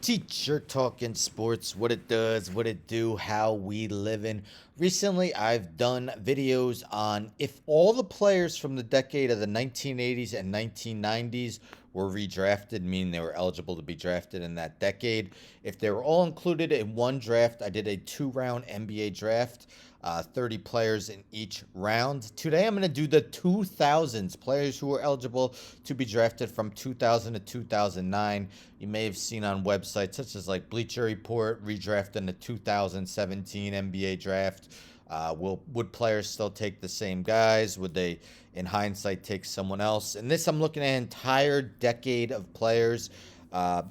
Teacher talking sports, what it does, what it do, how we living. Recently, I've done videos on if all the players from the decade of the 1980s and 1990s were redrafted, meaning they were eligible to be drafted in that decade. If they were all included in one draft, I did a 2-round NBA draft, 30 players in each round. Today, I'm going to do the 2000s, players who were eligible to be drafted from 2000 to 2009. You may have seen on websites such as like Bleacher Report redrafting the 2017 NBA draft. Would players still take the same guys? Would they, in hindsight, take someone else? In this, I'm looking at an entire decade of players.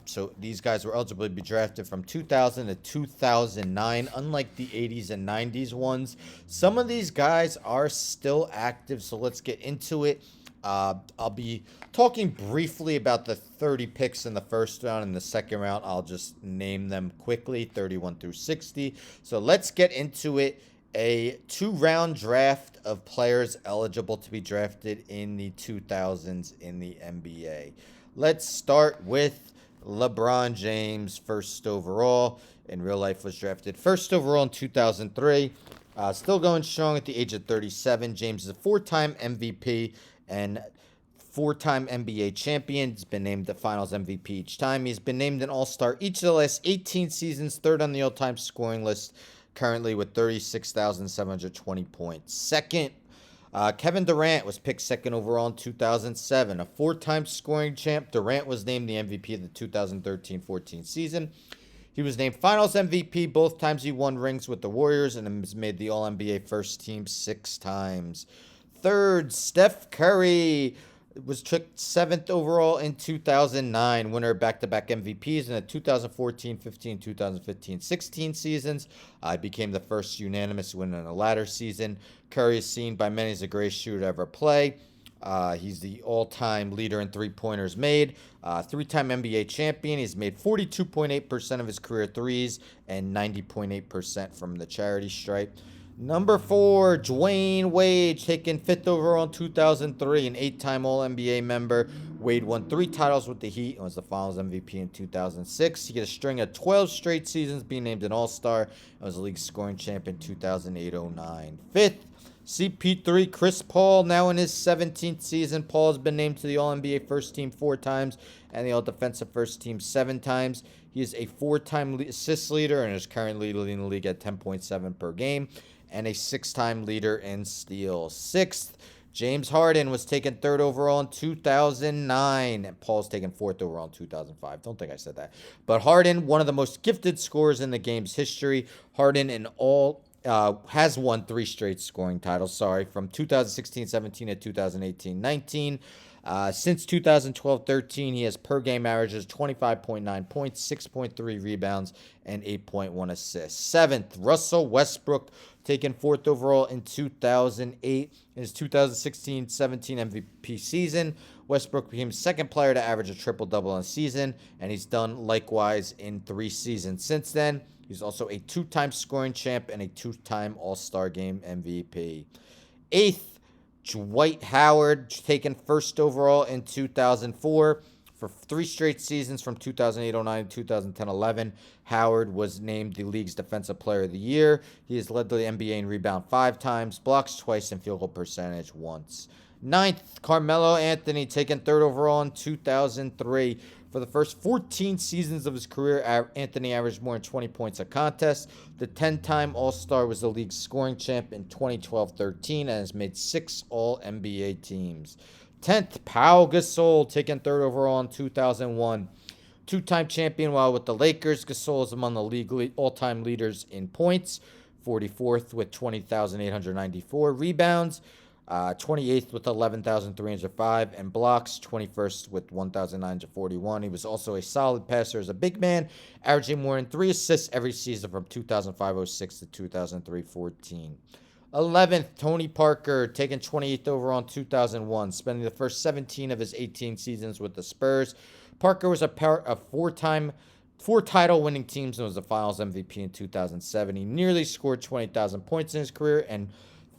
So these guys were eligible to be drafted from 2000 to 2009, unlike the 80s and 90s ones. Some of these guys are still active, so let's get into it. I'll be talking briefly about the 30 picks in the first round. In the second round, I'll just name them quickly, 31 through 60. So let's get into it. A 2-round draft of players eligible to be drafted in the 2000s in the NBA. Let's start with LeBron James, first overall. In real life, was drafted first overall in 2003. Still going strong at the age of 37. James is a 4-time MVP and 4-time NBA champion. He's been named the Finals MVP each time. He's been named an All-Star each of the last 18 seasons, third on the all-time scoring list, currently with 36,720 points. Second, Kevin Durant was picked second overall in 2007. A 4-time scoring champ, Durant was named the MVP of the 2013-14 season. He was named Finals MVP both times he won rings with the Warriors and has made the All-NBA first team 6 times. Third, Steph Curry was picked 7th overall in 2009, winner of back-to-back MVPs in the 2014-15, 2015-16 seasons. He became the first unanimous winner in the latter season. Curry is seen by many as the greatest shooter to ever play. He's the all-time leader in three-pointers made. 3-time NBA champion. He's made 42.8% of his career threes and 90.8% from the charity stripe. Number 4, Dwayne Wade, taken 5th overall in 2003, an 8-time All-NBA member. Wade won 3 titles with the Heat and was the Finals MVP in 2006. He had a string of 12 straight seasons being named an All-Star and was the league scoring champion in 2008-09. 5th, CP3, Chris Paul, now in his 17th season. Paul has been named to the All-NBA First Team 4 times and the All-Defensive First Team 7 times. He is a 4-time assist leader and is currently leading the league at 10.7 per game, and a 6-time leader in steals. 6th, James Harden was taken 3rd overall in 2009. And Paul's taken 4th overall in 2005. Don't think I said that. But Harden, one of the most gifted scorers in the game's history. Harden has won 3 straight scoring titles, from 2016-17 to 2018-19. Since 2012-13, he has per game averages 25.9 points, 6.3 rebounds, and 8.1 assists. 7th, Russell Westbrook, taken 4th overall in 2008. In his 2016-17 MVP season, Westbrook became the second player to average a triple-double in a season, and he's done likewise in 3 seasons since then. He's also a 2-time scoring champ and a 2-time All-Star Game MVP. 8th, Dwight Howard, taken 1st overall in 2004. For 3 straight seasons from 2008-09 to 2010-11, Howard was named the league's Defensive Player of the Year. He has led the NBA in rebound 5 times, blocks twice, and field goal percentage once. 9th, Carmelo Anthony, taken 3rd overall in 2003. For the first 14 seasons of his career, Anthony averaged more than 20 points a contest. The 10-time All-Star, was the league's scoring champ in 2012-13 and has made 6 All-NBA teams. 10th, Pau Gasol, taken 3rd overall in 2001. 2-time champion while with the Lakers. Gasol is among the league all-time leaders in points, 44th with 20,894 rebounds, 28th with 11,305, and blocks, 21st with 1,941. He was also a solid passer as a big man, averaging more than 3 assists every season from 2005-06 to 2003-14. 11th, Tony Parker, taken 28th overall in 2001, spending the first 17 of his 18 seasons with the Spurs. Parker was a part of 4 title-winning teams and was the Finals MVP in 2007. He nearly scored 20,000 points in his career and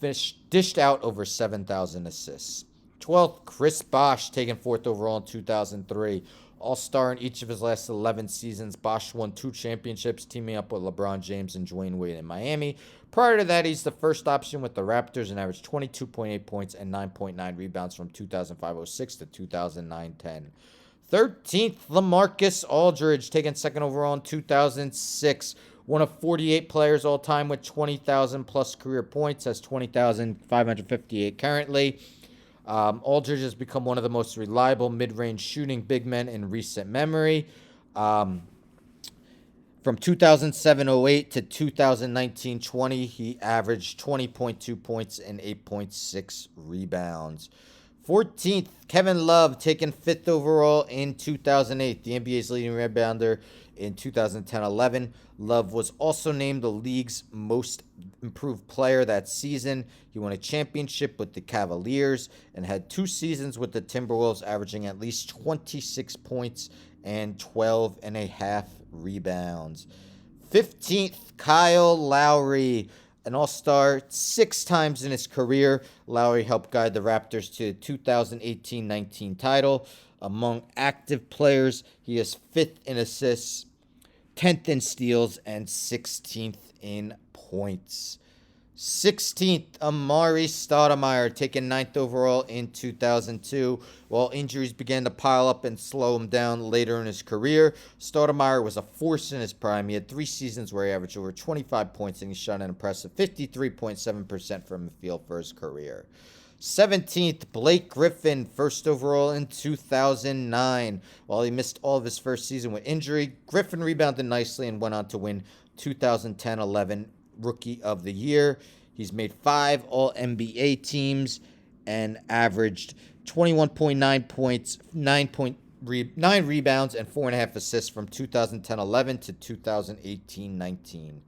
dished out over 7,000 assists. 12th, Chris Bosh, taken 4th overall in 2003. All-Star in each of his last 11 seasons. Bosh won 2 championships, teaming up with LeBron James and Dwayne Wade in Miami. Prior to that, he's the first option with the Raptors and averaged 22.8 points and 9.9 rebounds from 2005-06 to 2009-10. 13th, LaMarcus Aldridge, taken second overall in 2006. One of 48 players all time with 20,000 plus career points, has 20,558 currently. Aldridge has become one of the most reliable mid-range shooting big men in recent memory. From 2007-08 to 2019-20, he averaged 20.2 points and 8.6 rebounds. 14th, Kevin Love, taken 5th overall in 2008, the NBA's leading rebounder in 2010-11. Love was also named the league's most improved player that season. He won a championship with the Cavaliers and had 2 seasons with the Timberwolves, averaging at least 26 points and 12.5 rebounds. 15th, Kyle Lowry, an all-star 6 times in his career. Lowry helped guide the Raptors to the 2018-19 title. Among active players, he is 5th in assists, 10th in steals, and 16th in points. 16th, Amari Stoudemire, taken 9th overall in 2002. While injuries began to pile up and slow him down later in his career, Stoudemire was a force in his prime. He had 3 seasons where he averaged over 25 points, and he shot an impressive 53.7% from the field for his career. 17th, Blake Griffin, 1st overall in 2009. While he missed all of his first season with injury, Griffin rebounded nicely and went on to win 2010-11 Rookie of the Year. He's made 5 All-NBA teams and averaged 21.9 points, 9 rebounds, and 4.5 assists from 2010-11 to 2018-19.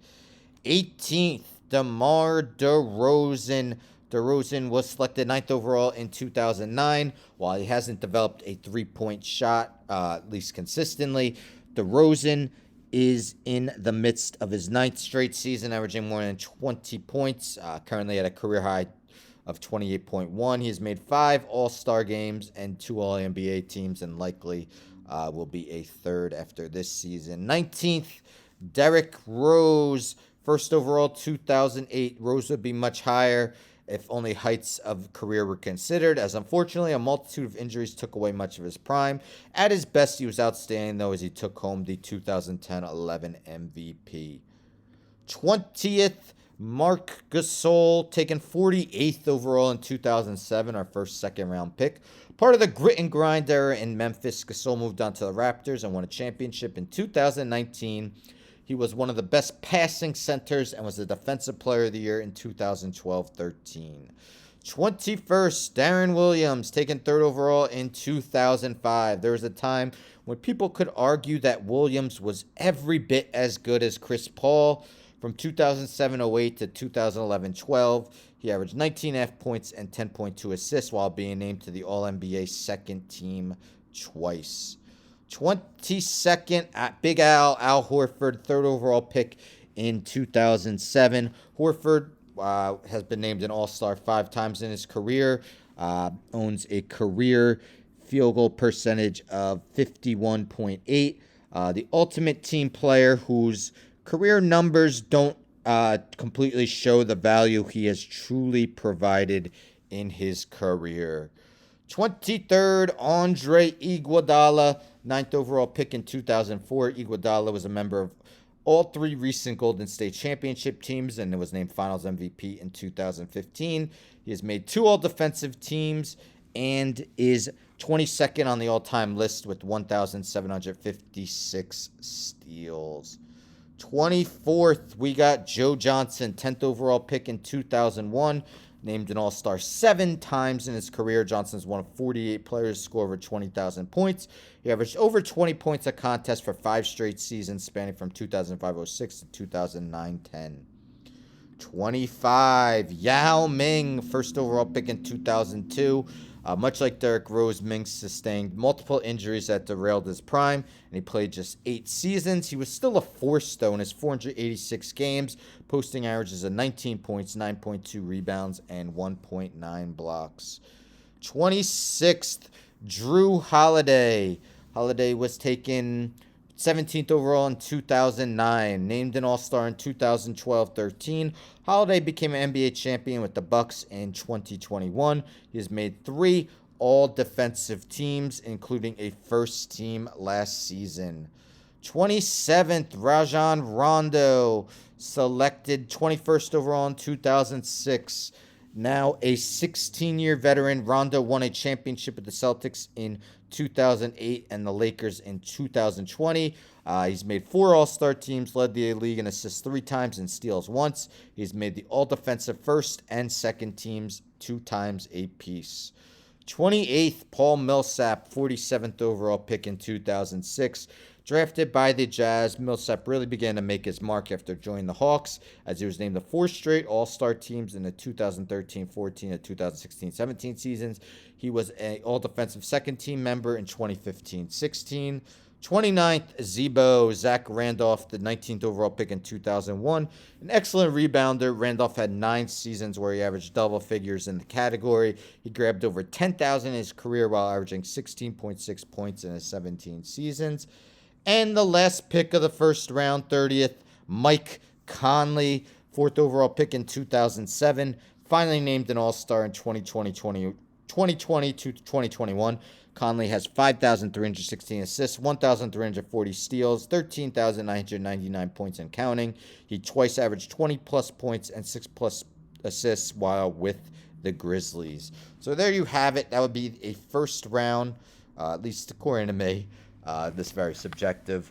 18th, DeMar DeRozan. DeRozan was selected 9th overall in 2009. While he hasn't developed a three-point shot, at least consistently, DeRozan is in the midst of his 9th straight season, averaging more than 20 points, currently at a career high of 28.1. He has made 5 All-Star games and 2 All-NBA teams, and likely will be a 3rd after this season. 19th, Derrick Rose, 1st overall 2008. Rose would be much higher if only heights of career were considered, as unfortunately a multitude of injuries took away much of his prime. At his best, he was outstanding, though, as he took home the 2010-11 MVP. 20th, Marc Gasol, taken 48th overall in 2007, our first second-round pick. Part of the grit and grind era in Memphis, Gasol moved on to the Raptors and won a championship in 2019. He was one of the best passing centers and was the Defensive Player of the Year in 2012-13. 21st, Darren Williams, taken 3rd overall in 2005. There was a time when people could argue that Williams was every bit as good as Chris Paul. From 2007-08 to 2011-12, he averaged 19.5 points and 10.2 assists while being named to the All-NBA second team twice. 22nd, at Big Al Horford, 3rd overall pick in 2007. Horford has been named an All-Star 5 times in his career, owns a career field goal percentage of 51.8. The ultimate team player whose career numbers don't completely show the value he has truly provided in his career. 23rd, Andre Iguodala, 9th overall pick in 2004. Iguodala was a member of all 3 recent Golden State Championship teams and was named Finals MVP in 2015. He has made 2 all-defensive teams and is 22nd on the all-time list with 1,756 steals. 24th, we got Joe Johnson, 10th overall pick in 2001. Named an All-Star 7 times in his career, Johnson's one of 48 players to score over 20,000 points. He averaged over 20 points a contest for 5 straight seasons, spanning from 2005-06 to 2009-10. 25, Yao Ming, 1st overall pick in 2002. Much like Derrick Rose, Ming sustained multiple injuries that derailed his prime, and he played just 8 seasons. He was still a force, though, in his 486 games, posting averages of 19 points, 9.2 rebounds, and 1.9 blocks. 26th, Drew Holiday, Holiday was taken 17th overall in 2009, named an All-Star in 2012-13. Holiday became an NBA champion with the Bucks in 2021. He has made 3 all-defensive teams, including a first team last season. 27th, Rajon Rondo, selected 21st overall in 2006. Now a 16-year veteran, Rondo won a championship with the Celtics in 2008 and the Lakers in 2020. He's made 4 All-Star teams, led the league in assists 3 times and steals once. He's made the All-Defensive first and second teams 2 times apiece. 28th, Paul Millsap, 47th overall pick in 2006. Drafted by the Jazz, Millsap really began to make his mark after joining the Hawks, as he was named the 4 straight All-Star teams in the 2013-14 and 2016-17 seasons. He was an All-Defensive second-team member in 2015-16. 29th, Zebo, Zach Randolph, the 19th overall pick in 2001. An excellent rebounder. Randolph had 9 seasons where he averaged double figures in the category. He grabbed over 10,000 in his career while averaging 16.6 points in his 17 seasons. And the last pick of the first round, 30th, Mike Conley, 4th overall pick in 2007. Finally named an All-Star in 2020 to 2021. Conley has 5,316 assists, 1,340 steals, 13,999 points and counting. He twice averaged 20-plus points and 6-plus assists while with the Grizzlies. So there you have it. That would be a first round, at least according to me. This very subjective.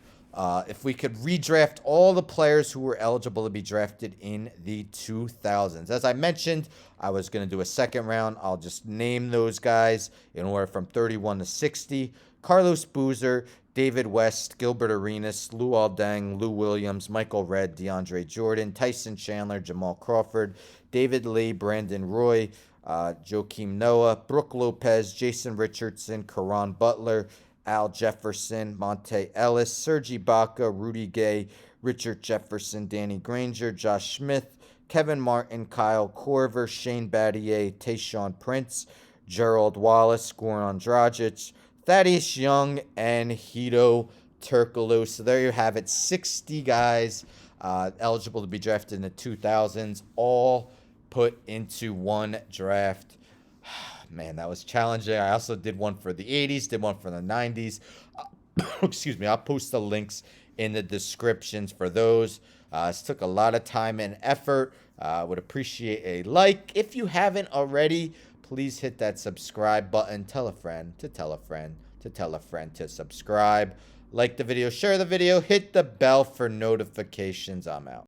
If we could redraft all the players who were eligible to be drafted in the 2000s. As I mentioned, I was going to do a second round. I'll just name those guys in order from 31 to 60. Carlos Boozer, David West, Gilbert Arenas, Luol Deng, Lou Williams, Michael Redd, DeAndre Jordan, Tyson Chandler, Jamal Crawford, David Lee, Brandon Roy, Joakim Noah, Brooke Lopez, Jason Richardson, Caron Butler, Al Jefferson, Monte Ellis, Serge Ibaka, Rudy Gay, Richard Jefferson, Danny Granger, Josh Smith, Kevin Martin, Kyle Korver, Shane Battier, Tayshaun Prince, Gerald Wallace, Goran Dragic, Thaddeus Young, and Hedo Turkoglu. So there you have it, 60 guys eligible to be drafted in the 2000s, all put into one draft. Man, that was challenging. I also did one for the 80s, did one for the 90s. Excuse me. I'll post the links in the descriptions for those. This took a lot of time and effort. Would appreciate a like. If you haven't already, please hit that subscribe button. Tell a friend to tell a friend to tell a friend to subscribe. Like the video, share the video, hit the bell for notifications. I'm out.